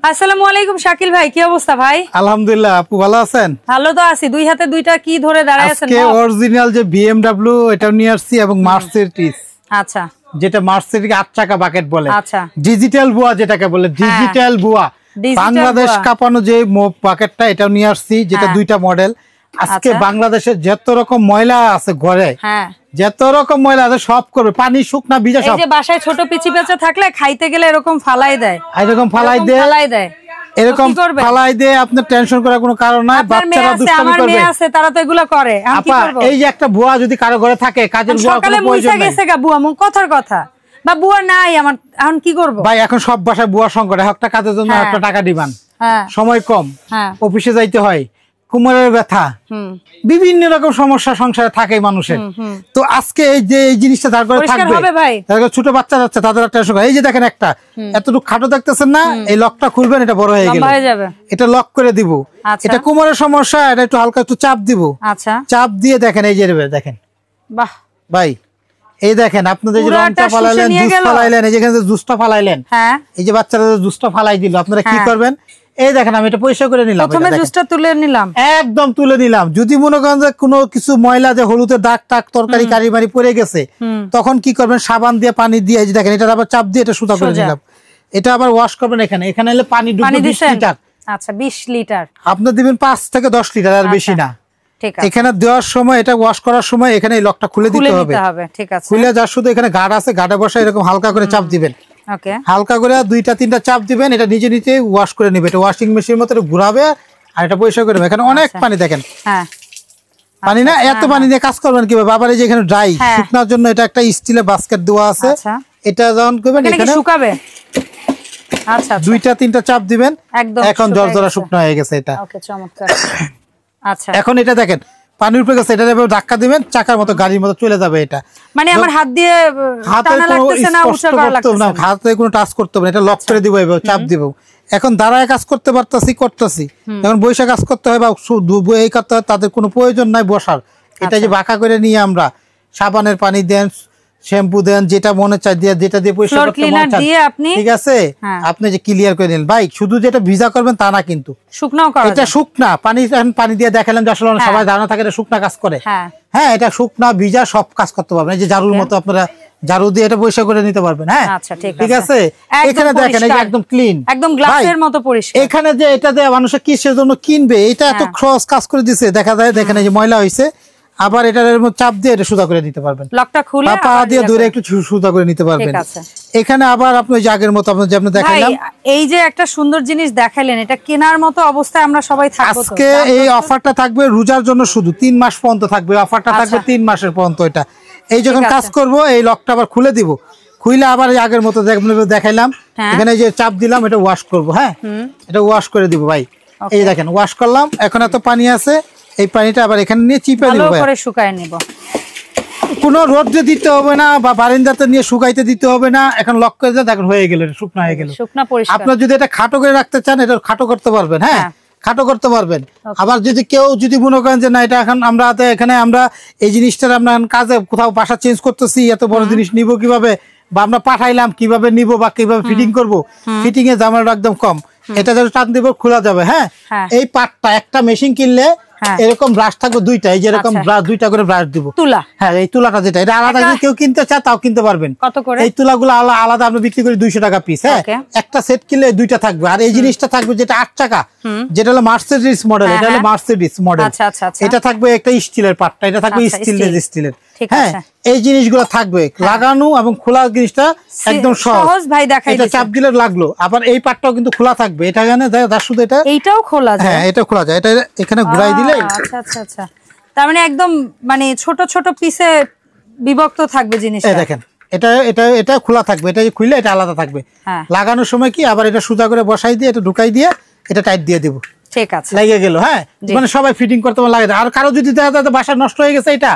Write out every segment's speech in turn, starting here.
আসসালামু আলাইকুম শাকিল ভাই, কি অবস্থা ভাই? আলহামদুলিল্লাহ, আপু ভালো আছেন? ভালো তো আছি। দুই হাতে দুইটা কি ধরে দাঁড়ায় আছেন? আজকে অরিজিনাল যে BMW এটা নিয়ে আসছি এবং মার্সিডিজ। আচ্ছা, যেটা মার্সিডিজ 8 চাকা বাকেট বলে। আচ্ছা, ডিজিটাল বুয়া যেটাকে বলে, ডিজিটাল বুয়া। বাংলাদেশ কাঁপানো যে বাকেটটা এটাও নিয়ে আসছি, যেটা দুইটা মডেল। আজকে বাংলাদেশে যত রকম ময়লা আছে ঘরে, যত রকম ময়লা আছে সব করবে, পানি শুকনা ভিজা সব। এই যে বাসায় ছোট পিচি পেঁচা থাকলে খাইতে গেলে এরকম ফালাই দেয়, এরকম ফালাই দেয়, এরকম ফালাই দেয়। আপনার টেনশন করার কোনো কারণ নাই, বাচ্চারা দুষ্টামি করবে। আমার মেয়ে আছে, তারা তো এগুলো করে। আমি কি করব? এই যে একটা বুয়া যদি কারো ঘরে থাকে, কাজের বুয়া, সকালে মুইসা গেছে গা বুয়া, মুখ কথার কথা, বা বুয়া নাই আমার, এখন কি করব ভাই? এখন সব বাসায় বুয়া সংকট, একটা কাজের জন্য একটা টাকা দিবেন, সময় কম, অফিসে যাইতে হয়, কোমরের ব্যথা, বিভিন্ন রকম সমস্যা সংসারে থাকে মানুষের। তো আজকে এই যে এই জিনিসটা তার করে থাকবে, ছোট বাচ্চা যাচ্ছে তাদের একটা, এই যে দেখেন একটা এতটুকু খাটো দেখতেছেন না, এই লকটা খুলবেন, এটা বড় হয়ে গেল, এটা লক করে দিব। এটা কোমরের সমস্যা, এটা একটু হালকা একটু চাপ দিব, চাপ দিয়ে দেখেন এই যে দেখেন। বাহ ভাই, এই দেখেন আপনাদের যে রংটা ফালাইলেন, জুস ফালাইলেন, এই যেখানে জুসটা ফালাইলেন, এই যে বাচ্চারা জুসটা ফালাই দিল, আপনারা কি করবেন? এই দেখেন আমি এটা পরিষ্কার করে নিলাম, প্রথমে জুসটা তুলে নিলাম, একদম তুলে নিলাম। যদি মনে করেন যে কোনো কিছু ময়লা, যে হলুদের দাগ টাক তরকারি কারি মারি পড়ে গেছে, তখন কি করবেন? সাবান দিয়ে পানি দিয়ে, এই যে দেখেন এটা আবার চাপ দিয়ে এটা সুতা করে নিলাম। এটা আবার ওয়াশ করবেন, এখানে এলে পানি ডুববে 20 লিটার। আচ্ছা, 20 লিটার আপনি দিবেন 5 থেকে 10 লিটার, আর বেশি না। এখানে দেওয়ার সময়, এটা ওয়াশ করার সময় এখানে এই লকটা খুলে দিতে হবে। ঠিক আছে, খুলে যার শুধু এখানে গার্ড আছে, গার্ডে বসে এরকম হালকা করে চাপ দিবেন, হালকা করে 2-3টা চাপ দিবেন, এটা নিজে নিজে ওয়াশ করে নেবে। এটা ওয়াশিং মেশিনের মতো ঘুরাবে আর এটা পরিষ্কার করবে। এখানে অনেক পানি, দেখেন পানি না, এত পানি দিয়ে কাজ করবেন কিভাবে? আবার এই যে এখানে ড্রাই শুকনার জন্য এটা একটা স্টিলের বাস্কেট দেওয়া আছে, এটা যখন করবেন এখানে শুকাবে। আচ্ছা, 2-3টা চাপ দিবেন, এখন জর্জরা শুকনো হয়ে গেছে এটা। ওকে, চমৎকার। আচ্ছা, এখন এটা দেখেন পানির উপরে গেছে, এটা ধাক্কা দিবেন, চাকার মতো গাড়ির মতো চলে যাবে। এটা মানে আমার হাত দিয়ে টানা লাগতেছে না, উঁচা করা লাগতেছে না, হাতে কোনো টাচ করতে হবে না, এটা লক করে দিব, এভাবে চাপ দিব। এখন দাঁড়ায় কাজ করতে করতেছি, এখন বৈশাখ কাজ করতে হয় বা এই করতে হয়, তাদের কোনো প্রয়োজন নাই বসার। এটা যে বাঁকা করে নিয়ে আমরা সাবানের পানি দেন, শ্যাম্পু দেন, যেটা মনে চাই দিয়ে, যেটা দিয়ে পরিষ্কার করতে মনে চায়, ঠিক আছে, আপনি যে ক্লিয়ার করে নিলেন। ভাই শুধু যেটা ভিজা করবেন তা না, কিন্তু শুকনাও করা যায়। এটা শুকনা পানি দিয়ে দেখালাম যে আসলে সবাই ধারণা থাকে এটা শুকনা কাজ করে। হ্যাঁ, এটা শুকনা ভিজা সব কাজ করতে পারবেন। এই যে ঝাড়ুর মতো আপনারা ঝাড়ু দিয়ে এটা পরিষ্কার করে নিতে পারবেন। হ্যাঁ, ঠিক আছে। এখানে দেখেন এই যে একদম ক্লিন, একদম গ্লাসের মতো পরিষ্কার। এখানে যে এটা দিয়ে মানুষে কিসের জন্য কিনবে, এটা এত সহজ কাজ করে দিছে, দেখা যায়। দেখেন এই যে ময়লা হয়েছে, আবার এটার চাপ দিয়ে এটা সুতা করে নিতে পারবেন, লকটা খুলে পা দিয়ে ধরে একটু সুতা করে নিতে পারবেন। এখানে আবার আপনি ওই যে আগের মতো আপনি যে আপনি দেখাইলাম, এই যে একটা সুন্দর জিনিস দেখাইলেন, এটা কেনার মতো অবস্থায় আমরা সবাই থাকবো। আজকে এই অফারটা থাকবে রোজার জন্য, শুধু 3 মাস পর্যন্ত থাকবে অফারটা, থাকবে 3 মাসের পর্যন্ত। এটা এই যখন কাজ করব, এই লকটা আবার খুলে দিব, খুলে আবার আগের মতো দেখাইলাম, এখানে যে চাপ দিলাম, এটা ওয়াশ করব। হ্যাঁ, এটা ওয়াশ করে দিব ভাই। এই দেখেন ওয়াশ করলাম, এখন এত পানি আছে, এই পানিটা আবার এখানে নিয়ে চিপে নিব, ভালো করে শুকায় নিব। কোনো রোদে দিতে হবে না বা বারান্দাতে নিয়ে শুকাইতে দিতে হবে না। এখন লক করে দেন, এখন হয়ে গেল, শুকনো হয়ে গেল, শুকনা পরিষ্কার। আপনি যদি এটা খাটো করে রাখতে চান, এটা খাটো করতে পারবেন। হ্যাঁ, খাটো করতে পারবেন। আবার যদি কেউ যদি মনে করেন যে না, এটা এখন আমরা এখানে আমরা এই জিনিসটার আমরা কাজে কোথাও বাসা চেঞ্জ করতেছি, এত বড় জিনিস নিব কিভাবে, বা আমরা পাঠাইলাম কিভাবে নিব বা কিভাবে ফিটিং করব, ফিটিং এর ঝামেলাটা একদম কম। এটা যদি টান দিব খোলা যাবে। হ্যাঁ, এই পার্টটা একটা মেশিন কিনলে এরকম ব্রাশ থাকবে 2টা, এই যে এরকম ব্রাশ 2টা করে ব্রাশ দিব, তুলা। হ্যাঁ, এই তুলাটা যেটা, এটা আলাদা যদি কেউ কিনতে চায় তাও কিনতে পারবেন। কত করে? এই তুলাগুলো আলাদা আমরা বিক্রি করি 200 টাকা পিস। হ্যাঁ, একটা সেট কিনলে 2টা থাকবে। আর এই জিনিসটা থাকবে যেটা 8 চাকা, যেটা হলো মার্সিডিজ মডেল, এটা হলো মার্সিডিজ মডেল। এটা থাকবে একটা স্টিলের পার্টটা, এটা থাকবে স্টিলের। হ্যাঁ, এই জিনিসগুলো থাকবে লাগানো এবং খোলা, জিনিসটা একদম সহজ ভাই, দেখাই। এটা চাপ দিলে লাগলো, আবার এই পার্টটাও কিন্তু খোলা থাকবে। এটা এখানে শুধু এইটাও খোলা যায়। হ্যাঁ, এটা খোলা যায়, এটা এখানে ঘুরাই দিলে। আচ্ছা, তার মানে একদম মানে ছোট ছোট পিসে বিভক্ত থাকবে জিনিসটা। এই দেখেন, এটা খোলা থাকবে, এটা খুললে এটা আলাদা থাকবে। লাগানোর সময় কি আবার এটা সোজা করে বসাই দিয়ে, এটা ঢুকাই দিয়ে, এটা টাইট দিয়ে দেব। ঠিক আছে, লেগে গেল। হ্যাঁ, মানে সবাই ফিটিং করতে লাগে। আর কারো যদি দেখা যায় বাসা নষ্ট হয়ে গেছে, এটা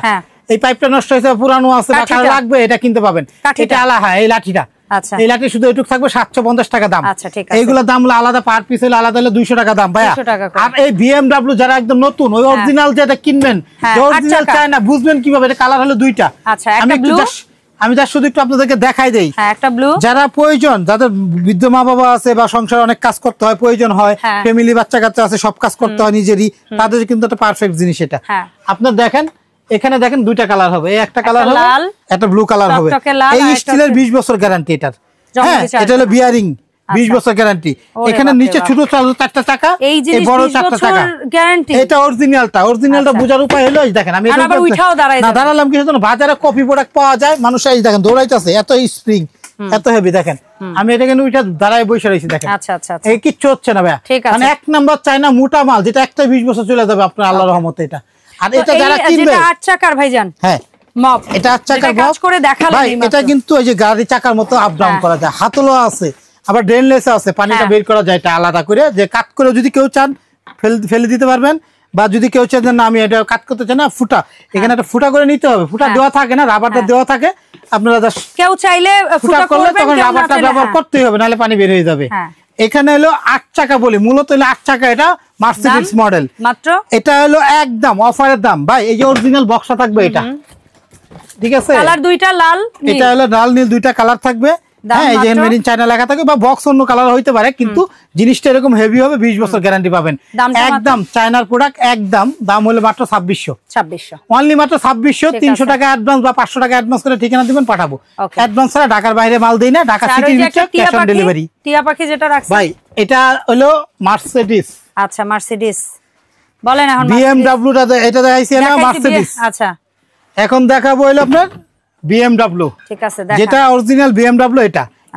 এই পাইপটা নষ্ট হয়েছে, পুরানো আছে বা কারো লাগবে, এটা কিনতে পাবেন। এটা আলাদা, এই লাঠিটা, এই লাঠি শুধু এটুকু থাকবে 750 টাকা দাম। এইগুলো দাম আলাদা, পার পিস হলে আলাদা হলে 200 টাকা দাম ভাইয়া। আর এই BMW যারা একদম নতুন, ওই অরিজিনাল যেটা কিনবেন, অরিজিনাল চায় না, বুঝবেন কিভাবে? এটা কালার হলো 2টা। আমি আমি তার শুধু একটু আপনাদেরকে দেখাই দেই। হ্যাঁ একটা ব্লু, যারা প্রয়োজন, যাদের বৃদ্ধ মা বাবা আছে বা সংসারে অনেক কাজ করতে হয়, প্রয়োজন হয়, ফ্যামিলি বাচ্চা কাচ্চা আছে, সব কাজ করতে হয় নিজেরই, তাদের কিন্তু একটা পারফেক্ট জিনিস এটা। আপনার দেখেন এখানে দেখেন দুইটা কালার হবে, এই একটা কালার হবে, একটা ব্লু কালার হবে। এই স্টিলের 20 বছর গ্যারান্টি এটার। হ্যাঁ এটা হলো বিয়ারিং, 20 বছর গ্যারান্টি। এখানে নিচে ছোট চারটা চাকা, এই বড় চারটা চাকা গ্যারান্টি। এটা অরিজিনালটা বোঝার উপায় হলো এই দেখেন, আমি এটা না দাঁড়ালাম কিছু না, বাজারে কপি প্রোডাক্ট পাওয়া যায়, মানুষ এই দেখেন দৌড়াইতেছে, এত স্প্রিং এত হেভি দেখেন। আমি এটা কিন্তু ওইটা দাঁড়ায় বসে রয়েছি দেখেন। আচ্ছা আচ্ছা এই কিচ্ছু হচ্ছে না ভাইয়া, মানে এক নাম্বার চায়না মোটা মাল, যেটা একটা 20 বছর চলে যাবে আপনার আল্লাহর রহমতে। এটা আর এটা যারা কিনবে, এটা 8 চাকার ভাইজান, হ্যাঁ মপ, এটা 8 চাকার মপ করে দেখালাম ভাই। এটা কিন্তু ওই যে গাড়ি চাকার মতো আপ ডাউন করা যায়, হাতলও আছে, আবার ড্রেনলেস আছে, পানিটা বের করা যায় এটা আলাদা করে। যে কাট করে যদি কেউ চান ফেলে দিতে পারবেন, বা যদি কেউ চান না আমি এটা কাট করতে চাই না, ফুটা, এখানে একটা ফুটা করে নিতে হবে। ফুটা দেওয়া থাকে না, রাবারটা দেওয়া থাকে, আপনারা কেউ চাইলে ফুটা করলে তখন রাবারটা ব্যবহার করতেই হবে, নাহলে পানি বের হয়ে যাবে। এখানে হলো 8 চাকা বলি, মূলত হলো 8 চাকা। এটা মার্সিডিজ মডেল মাত্র, এটা হলো একদম অফারের দাম ভাই। এই যে অরিজিনাল বক্সটা থাকবে এটা, ঠিক আছে, কালার দুইটা লাল, এটা হলো লাল নীল দুইটা কালার থাকবে। হ্যাঁ এই যে মেড ইন চায়না লেখা থাকে, বা বক্স অন্য কালার হইতে পারে, কিন্তু জিনিসটা এরকম হেভি হবে, 20 বছর গ্যারান্টি পাবেন। একদম চায়নার প্রোডাক্ট, একদম দাম হলো মাত্র 2600 অনলি মাত্র 2600। 300 টাকা অ্যাডভান্স বা 500 টাকা অ্যাডভান্স করে ঠিকানা দিবেন, পাঠাবো। অ্যাডভান্স ছাড়া ঢাকার বাইরে মাল দেই না, ঢাকা সিটির ভিতরে ক্যাশ অন ডেলিভারি। টিয়া পাখি যেটা রাখছেন ভাই, এটা হলো মার্সিডিজ। আচ্ছা মার্সিডিজ বলেন, এখন BMW টা এটা দেখাইছি না, মার্সিডিজ। আচ্ছা এখন দেখাবো হলো আপনার BMW, ঠিক আছে, যেটা অরিজিনাল BMW।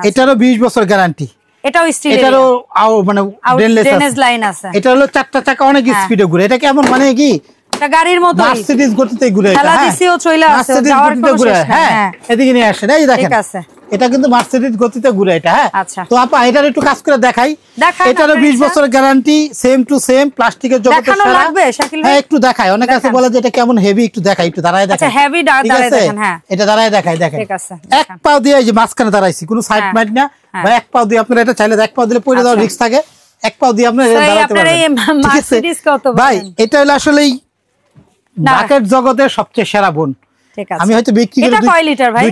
এটারও 20 বছর গ্যারান্টি, এটাও স্টিল, এটারও মানে ড্রেনেজ লাইন আছে। এটা হলো চারটা চাকা, অনেক স্পিডে ঘুরে। এটা কেমন মানে কি এটা গাড়ির মতো, মার্সিডিজ গতিতে ঘুরে, এটা দিছিও চলে আসে, যাওয়ার কোনো শেষ নাই। হ্যাঁ এদিকে নিয়ে আসেন, এই দেখেন, ঠিক আছে, এটা কিন্তু মার্সিডিজ গতিতে ঘুরে এটা। হ্যাঁ তো আপা এটার একটু কাজ করে দেখাই। এটারও 20 বছর গ্যারান্টি, সেম টু সেম, প্লাস্টিকের জগতে সারা। হ্যাঁ একটু দেখাই, অনেক আছে বলে যে এটা কেমন হেভি, একটু দেখাই, একটু দাঁড়ায় দেখাই। আচ্ছা হেভি দাঁড়ায় দেখেন, হ্যাঁ এটা দাঁড়ায় দেখাই, দেখেন, ঠিক আছে। এক পাও দিয়ে এই যে মাঝখানে দাঁড়াইছি, কোনো সাইড মাইড না ভাই। এক পাও দিয়ে আপনারা এটা চাইলে এক পাও দিলে পড়ে যাওয়ার রিস্ক থাকে, এক পাও দিয়ে আপনারা দাঁড়াতে পারবেন। মার্সিডিজ কত ভাই, এটা হলো আসলেই বাকেট জগতের সবচেয়ে সেরা বোন। আমি হয়তো বিক্রি করি, এটা কয় লিটার ভাই?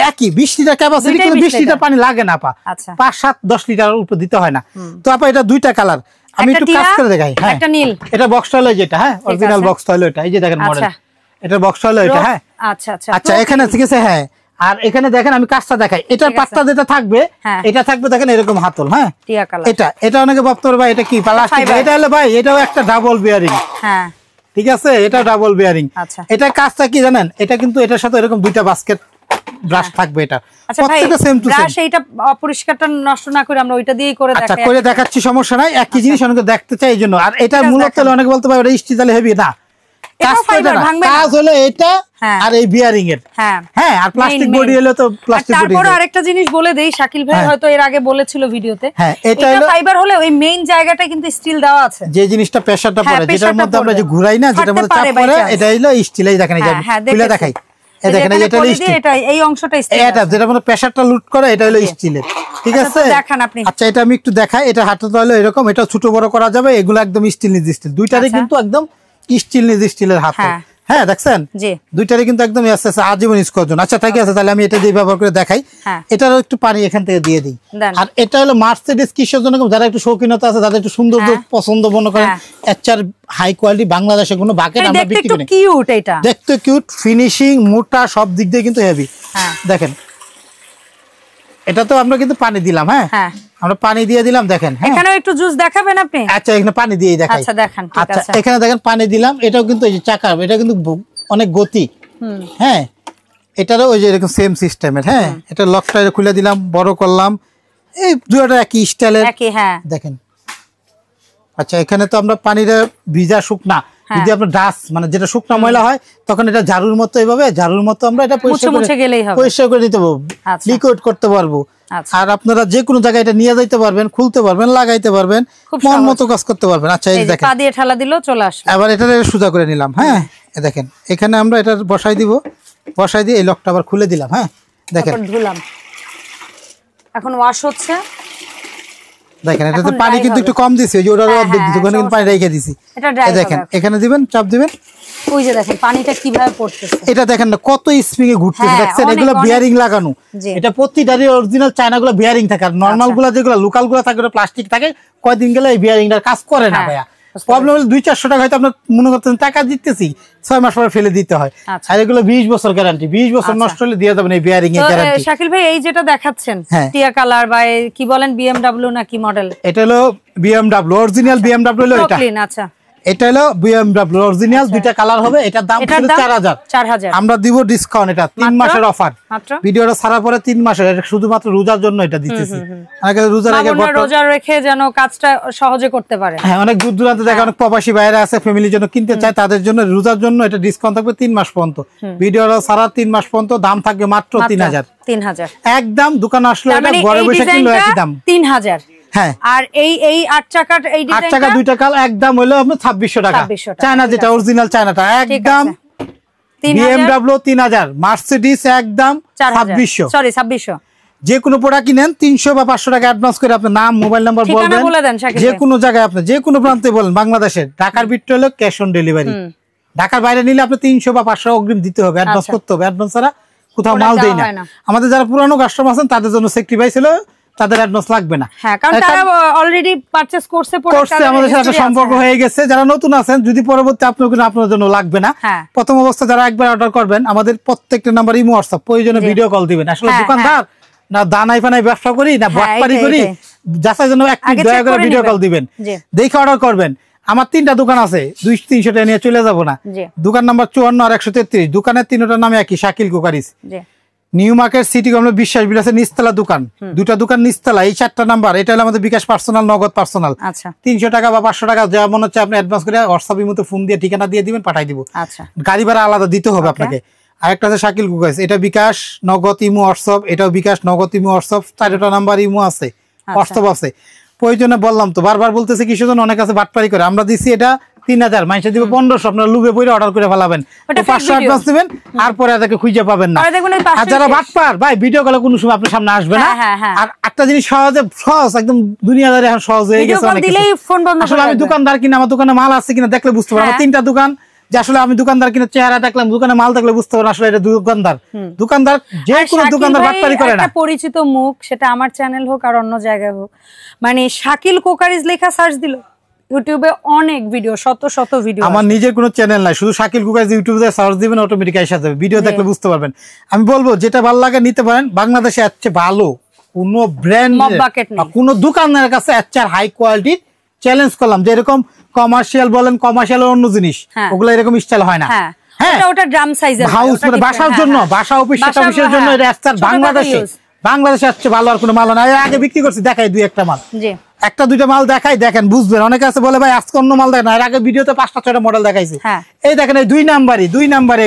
একই 20 লিটার ক্যাপাসিটি, কিন্তু 20 লিটার পানি লাগে না আপা, 5 7 10 লিটার উপর দিতে হয় না। তো আপা এটা দুইটা কালার, আমি একটু কাজ করে দেখাই। হ্যাঁ একটা নীল, এটা বক্সটা হলো যেটা, হ্যাঁ অরিজিনাল বক্সটা হলো এটা, এই যে দেখেন মডেল, এটা বক্সটা হলো এটা। হ্যাঁ আচ্ছা আচ্ছা আচ্ছা, এখানে ঠিক আছে। হ্যাঁ আর এখানে দেখেন আমি কাজটা দেখাই, এটার পাতটা যেটা থাকবে, এটা থাকবে দেখেন এরকম হাতল। হ্যাঁ এটা অনেকে ভাবতে পারে ভাই এটা কি প্লাস্টিক, এটা হলো ভাই এটাও একটা ডাবল বিয়ারিং। হ্যাঁ ঠিক আছে, এটা ডাবল বিয়ারিং। এটা কাজটা কি জানেন, এটা কিন্তু এটার সাথে এরকম দুইটা বাস্কেট ব্রাশ থাকবে। এটা প্রত্যেকটা সেম টু সেম। ব্রাশ এইটা অপরিষ্কারটা নষ্ট না করে আমরা ওইটা দিয়েই করে দেখাই। আচ্ছা করে দেখাচ্ছি, সমস্যা নাই, একই জিনিস অনেকে দেখতে চাই এইজন্য। আর এটা মূলত হলো অনেকে বলতে পারে এটা স্টিল হেভি না, কাজ হলো এটা আর এই বিয়ারিং এর। হ্যাঁ আর প্লাস্টিক বডি হলো তো প্লাস্টিক বডি। তারপর আরেকটা জিনিস বলে দেই, শাকিল ভাই হয়তো এর আগে বলেছিল ভিডিওতে, এটা হলো ফাইবার হলে ওই মেইন জায়গাটা কিন্তু স্টিল দেওয়া আছে, যে জিনিসটা প্রেসারটা পড়ে, যেটার মধ্যে আমরা যে ঘুরাই না, যেটার মধ্যে চাপ পড়ে, এটা হলো স্টিলেই। দেখেন এই যে খুলে দেখাই, এই দেখেন এই যেটা স্টিল, এটা এই অংশটা স্টিল, এটা যেটা মানে প্রেসারটা লুট করে, এটা হলো স্টিলের, ঠিক আছে। দেখেন আপনি, আচ্ছা এটা আমি একটু দেখাই। এটা হাতটা হলো এরকম, এটা ছোট বড় করা যাবে, এগুলো একদম স্টিল নিজ স্টিল, দুইটারই কিন্তু একদম স্টিল নিজ স্টিলের হাত। হ্যাঁ দেখছেন দুইটারই কিন্তু একদম আজীবন ইউজ করার জন্য। আচ্ছা ঠিক আছে, তাহলে আমি এটা দিয়ে ব্যবহার করে দেখাই। এটারও একটু পানি এখান থেকে দিয়ে দিই। আর এটা হলো মার্সিডিজ, কিসের জন্য, যারা একটু শৌখিনতা আছে, যাদের একটু সৌন্দর্য পছন্দ মনে করেন, এর হাই কোয়ালিটি বাংলাদেশে কোনো বাকেট আমরা বিক্রি করি না। কিউট, এটা দেখতে কিউট, ফিনিশিং মোটা, সব দিক দিয়ে কিন্তু হেভি। দেখেন এটা তো আমরা কিন্তু পানি দিলাম। হ্যাঁ আমরা পানি দিয়ে দিলাম, দেখেন এখানেও একটু জুস দেখাবেন আপনি? আচ্ছা এখানে পানি দিয়ে দেখাই। আচ্ছা দেখেন, আচ্ছা এখানে দেখেন পানি দিলাম, এটাও কিন্তু এই যে চাকা, এটা কিন্তু অনেক গতি। হ্যাঁ এটারও ওই যে এরকম সেম সিস্টেমের। হ্যাঁ এটা লকটা খুলে দিলাম, বড় করলাম, এই দুটো একই স্টাইলের। দেখেন আচ্ছা এখানে তো আমরা পানিটা ভিজা শুকনা, যদি আপনার ডাস্ট মানে যেটা শুকনা ময়লা হয়, তখন এটা ঝাড়ুর মতো, এইভাবে ঝাড়ুর মতো আমরা এটা পরিষ্কার করে নিতে পারবো, লিকুইড করতে পারবো। আর আপনারা যে কোনো জায়গায় এটা নিয়ে যাইতে পারবেন, খুলতে পারবেন, লাগাইতে পারবেন, মন মতো কাজ করতে পারবেন। আচ্ছা এই দেখেন, পা দিয়ে ঠেলা দিলেও চলে আসে। এবার এটা সোজা করে নিলাম। হ্যাঁ দেখেন এখানে আমরা এটা বসাই দিব, বসাই দিয়ে এই লকটা আবার খুলে দিলাম। হ্যাঁ দেখেন ধুলাম, এখন ওয়াশ হচ্ছে। দেখেন এটাতে পানি কিন্তু একটু কম দিছি, ওই যে ওটার অর্ধেক দিছি, ওখানে কিন্তু পানি রেখে দিছি। এটা ড্রাই হবে। দেখেন এখানে দিবেন, চাপ দিবেন, ওই যে দেখেন পানিটা কিভাবে পড়তেছে। এটা দেখেন না কত স্প্রিং এ ঘুরতেছে, দেখছেন এগুলো বিয়ারিং লাগানো। এটা প্রতিটারই অরিজিনাল চায়না গুলো বিয়ারিং থাকে, আর নরমাল গুলো যেগুলো লোকাল গুলো থাকে ওটা প্লাস্টিক থাকে, কয়দিন গেলে এই বিয়ারিংটার কাজ করে না ভাইয়া। প্রবলেম হলো 200-400 টাকা হয়তো আপনার মনে করতেন টাকা দিতেছি, 6 মাস পরে ফেলে দিতে হয়। আর এগুলো 20 বছর গ্যারান্টি, 20 বছর নষ্ট হলে দিয়ে দেবেন এই বিয়ারিং এর গ্যারান্টি। শাকিল ভাই এই যেটা দেখাচ্ছেন টিয়া কালার বা কি বলেন BMW নাকি মডেল? এটা হলো BMW অরিজিনাল BMW হলো এটা। আচ্ছা এটা হলো BMW অরিজিনাল, দুইটা কালার হবে। এটার দাম ছিল 4000, আমরা দিব ডিসকাউন্ট, এটা 3 মাসের অফার। ভিডিওটা ছাড়ার পরে 3 মাসের, এটা শুধুমাত্র রোজার জন্য এটা দিতেছি। আগে রোজার আগে রোজা রেখে যেন কাজটা সহজে করতে পারে। হ্যাঁ, অনেক দূর দূরান্তে দেখে অনেক প্রবাসী ভাইরা আছে, ফ্যামিলির জন্য কিনতে চায়, তাদের জন্য রোজার জন্য এটা ডিসকাউন্ট থাকবে 3 মাস পর্যন্ত। ভিডিওটা ছাড়া 3 মাস পর্যন্ত দাম থাকবে মাত্র 3000 একদম। দোকান আসলে এটা ঘরে বসে কিনলো একই দাম 3000। হ্যাঁ, আর এই 8 চাকার এই ডিজাইনটা 8 চাকা 2 টাকা একদম হলো আপনার 2600 টাকা। চায়না যেটা অরিজিনাল চায়নাটা একদম BMW 3000, মার্সিডিজ একদম 2600, সরি 2600। যে কোনো প্রোডাক্ট কিনেন 300 বা 500 টাকা অ্যাডভান্স করে আপনার নাম মোবাইল নাম্বার বলবেন, যে কোনো জায়গায় আপনি যে কোনো প্রান্তে বলেন বাংলাদেশের। ঢাকার ভিতরে হলো ক্যাশ অন ডেলিভারি, ঢাকার বাইরে নিলে আপনি 300 বা 500 অগ্রিম দিতে হবে, অ্যাডভান্স করতে হবে। অ্যাডভান্স ছাড়া কোথাও মাল দেই না। আমাদের যারা পুরানো কাস্টমার আছেন তাদের জন্য সেক্রিফাইস ছিল, তাদের অ্যাডভান্স লাগবে না। হ্যাঁ, কারণ তারা অলরেডি পারচেজ করছে, আমাদের সাথে সম্পর্ক হয়ে গেছে। যারা নতুন আছেন, যদি পরবর্তী আপনার জন্য লাগবে না, প্রথম অবস্থা যারা একবার অর্ডার করবেন, আমাদের প্রত্যেকটা নাম্বার ইমো হোয়াটসঅ্যাপ, প্রয়োজনে ভিডিও কল দিবেন। আসলে দোকানদার না দানাই ফানাই ব্যবসা করি না বাটপারি করি, যাচাই জন্য এক মিনিট দয়া করে ভিডিও কল দিবেন, দেখে অর্ডার করবেন। আমার 3টা দোকান আছে, 200-300 টাকা নিয়ে চলে যাবো না। দোকান নাম্বার 54 আর 133, দোকানের 3টার নামে একই, Shakil cookeries, new market, city complex, বিশ্বাস বিলাসের নিচতলা দোকান। 2টা দোকান নিচতলা, এই 4টা নাম্বার। এটা হলো আমাদের বিকাশ পার্সোনাল, নগদ পার্সোনাল। 300 টাকা বা 500 টাকা যা মনে হচ্ছে আপনি অ্যাডভান্স করে হোয়াটসঅ্যাপ মতো ফোন দিয়ে ঠিকানা দিয়ে দিবেন, পাঠাই দিব। গাড়ি ভাড়া আলাদা দিতে হবে আপনাকে। আরেকটা আছে শাকিল কুকারিজ, এটা বিকাশ, নগদ, ইমো, হোয়াটসঅ্যাপ। এটাও বিকাশ, নগদ, ইমো, হোয়াটসঅ্যাপ, 4টা নাম্বার ইমো আছে, হোয়াটসঅ্যাপ আছে। প্রয়োজনে বললাম তো, বারবার বলতেছে কিসের জন্য, অনেক আছে বাটপারি করে। আমরা দিছি এটা 3000, মাইসে দিব 1500, আপনারা লুবে পড়ে অর্ডার করে ফেলাবেন, 500 অ্যাডভান্স দিবেন, আর পরে এটাকে খুঁজে পাবেন না। আর যারা বাটপার ভাই, ভিডিও কলে কোনো সময় আপনার সামনে আসবে না। আর একটা জিনিস সহজ একদম, দুনিয়াদারি এখন সহজ হয়ে গেছে অনেক কিছু। আসলে আমি দোকানদার কিনা, আমার দোকানে মাল আছে কিনা দেখলে বুঝতে পারবো। আমার 3টা দোকান, যে আসলে আমি দোকানদার কিনা চেহারা দেখলাম, দোকানে মাল দেখলে বুঝতে পারবো আসলে এটা দোকানদার। যে কোনো দোকানদার বাটপারি করে না। পরিচিত মুখ, সেটা আমার চ্যানেল হোক আর অন্য জায়গায় হোক, মানে শাকিল কুকারিজ লেখা সার্চ দিল, ইউটিউবে অনেক ভিডিও, শত ভিডিও। আমার নিজের কোনো চ্যানেল নাই, শুধু শাকিল কুকারিজ ইউটিউবে সার্চ দিবেন, অটোমেটিক এসে যাবে, ভিডিও দেখলে বুঝতে পারবেন। আমি বলবো যেটা ভালো লাগে নিতে পারেন। বাংলাদেশে এর চেয়ে ভালো কোনো ব্র্যান্ড, কোনো দোকানের কাছে এর চেয়ে হাই কোয়ালিটির চ্যালেঞ্জ করলাম। যে এরকম কমার্শিয়াল বলেন, কমার্শিয়াল অন্য জিনিস, ওগুলো এরকম স্টাইল হয় না। হ্যাঁ, ওটা ড্রাম সাইজের হাউস, মানে বাসার জন্য, বাসা অফিসের জন্য এটা এর চেয়ে বাংলাদেশে আসছে ভালো আর কোনো মাল না। এর আগে বিক্রি করছি, দেখাই 2-1টা মাল, 1-2টা মাল দেখাই, দেখেন বুঝবেন। অনেকে আছে বলে ভাই আজকে অন্য মাল দেখেন, এর আগে ভিডিওতে 5টা-6টা মডেল দেখাইছি। এই দেখেন এই 2 নাম্বারই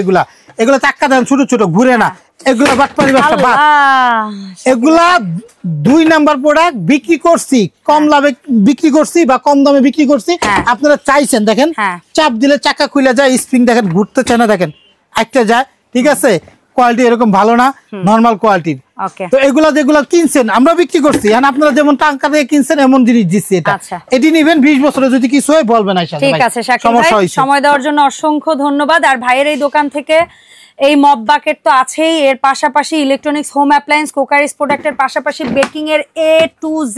এগুলা চাক্কা দেন ছোট ছোট, ঘুরে না, এগুলা বাটপারি ব্যবসা বাদ। এগুলা 2 নাম্বার প্রোডাক্ট বিক্রি করছি, কম লাভে বিক্রি করছি বা কম দামে বিক্রি করছি। আপনারা চাইছেন, দেখেন চাপ দিলে চাকা খুলে যায়, স্প্রিং দেখেন ঘুরতে চায় না, দেখেন একটা যায়, ঠিক আছে। কোয়ালিটি এরকম ভালো না, নরমাল কোয়ালিটির। তো এগুলা যেগুলা কিনছেন আমরা বিক্রি করছি, এখন আপনারা যেমন টাকা দিয়ে কিনছেন এমন জিনিস দিচ্ছি। এটা এটি নিবেন, 20 বছরে যদি কিছু হয় বলবেন। ঠিক আছে শাকিল ভাই, সময় দেওয়ার জন্য অসংখ্য ধন্যবাদ। আর ভাইয়ের এই দোকান থেকে এই মপ বাকেট তো আছেই, এর পাশাপাশি ইলেকট্রনিক্স, হোম অ্যাপ্লায়েন্স, কুকারিজ প্রোডাক্টের পাশাপাশি বেকিং এর A to Z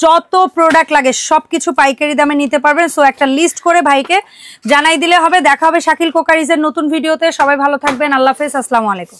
যত প্রোডাক্ট লাগে সবকিছু পাইকারি দামে নিতে পারবেন। সো একটা লিস্ট করে ভাইকে জানাই দিলে হবে। দেখা হবে শাকিল কুকারিজের নতুন ভিডিওতে। সবাই ভালো থাকবেন, আল্লাহ হাফেজ, আসসালামু আলাইকুম।